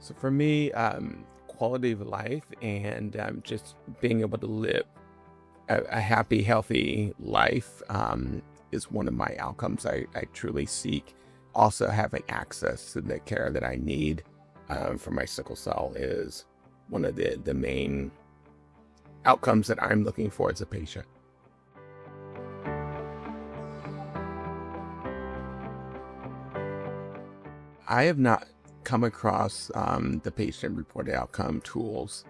So for me, quality of life and just being able to live a happy, healthy life is one of my outcomes I truly seek. Also, having access to the care that I need for my sickle cell is one of the main outcomes that I'm looking for as a patient. I have not come across the patient-reported outcome tools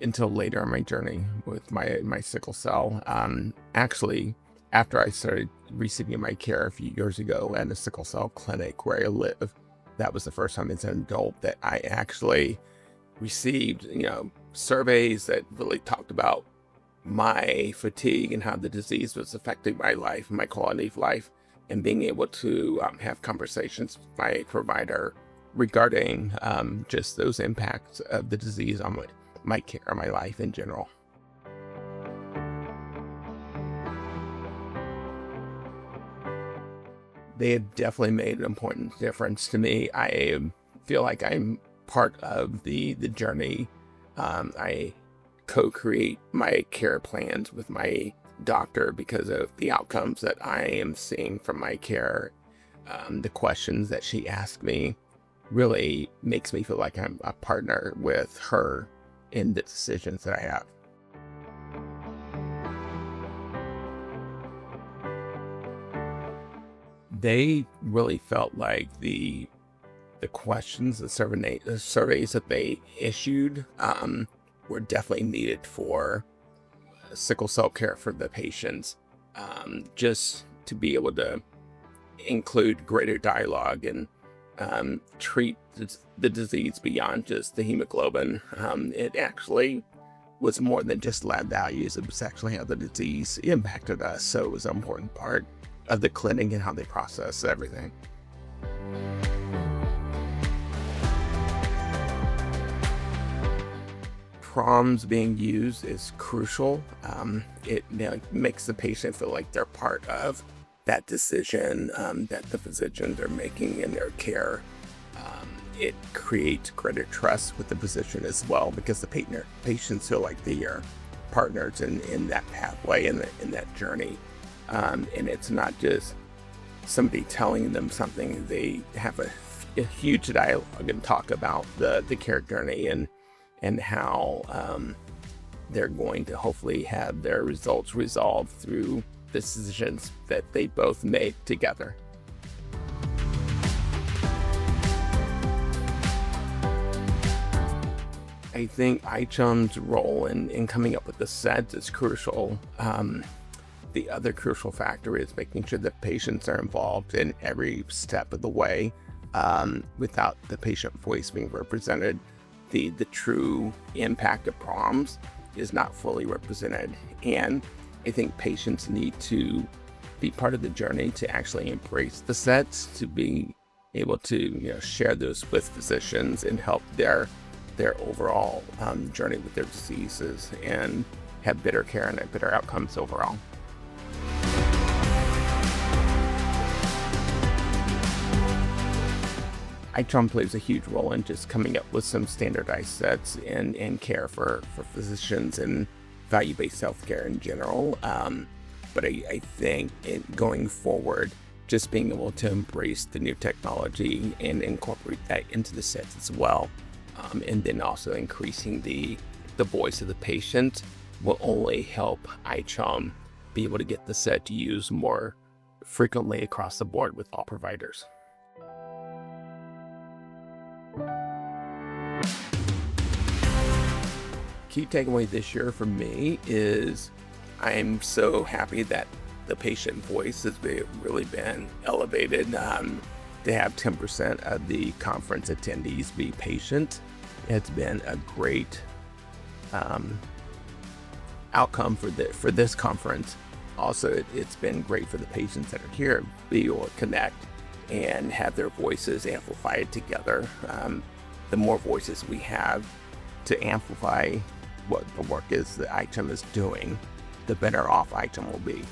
until later in my journey with my sickle cell. Actually, after I started receiving my care a few years ago at a sickle cell clinic where I live, that was the first time as an adult that I actually received, surveys that really talked about my fatigue and how the disease was affecting my life, my quality of life, and being able to have conversations with my provider regarding just those impacts of the disease on my care, my life in general. They have definitely made an important difference to me. I feel like I'm part of the journey. I co-create my care plans with my doctor because of the outcomes that I am seeing from my care. The questions that she asked me really makes me feel like I'm a partner with her in the decisions that I have. They really felt like the questions, the surveys that they issued were definitely needed for sickle cell care for the patients. Just to be able to include greater dialogue and treat the disease beyond just the hemoglobin. It actually was more than just lab values. It was actually how the disease impacted us. So it was an important part of the clinic and how they process everything. Proms being used is crucial. It makes the patient feel like they're part of that decision that the physicians are making in their care. It creates greater trust with the physician as well because the patients feel like they are partners in that pathway, in that journey. And it's not just somebody telling them something. They have a huge dialogue and talk about the care journey and how they're going to hopefully have their results resolved through decisions that they both made together. I think iChum's role in coming up with the sets is crucial. The other crucial factor is making sure that patients are involved in every step of the way. Without the patient voice being represented, the true impact of PROMs is not fully represented. And I think patients need to be part of the journey to actually embrace the sets, to be able to share those with physicians and help their overall journey with their diseases and have better care and better outcomes overall. iChum plays a huge role in just coming up with some standardized sets and care for physicians and value-based healthcare in general. But I think going forward, just being able to embrace the new technology and incorporate that into the sets as well, and then also increasing the voice of the patient will only help iChum be able to get the set used more frequently across the board with all providers. Key takeaway this year for me is I'm so happy that the patient voice has really been elevated. To have 10% of the conference attendees be patient, it's been a great outcome for this conference. Also, it's been great for the patients that are here to be able to connect and have their voices amplified together. The more voices we have to amplify what the work is that iChum is doing, the better off iChum will be.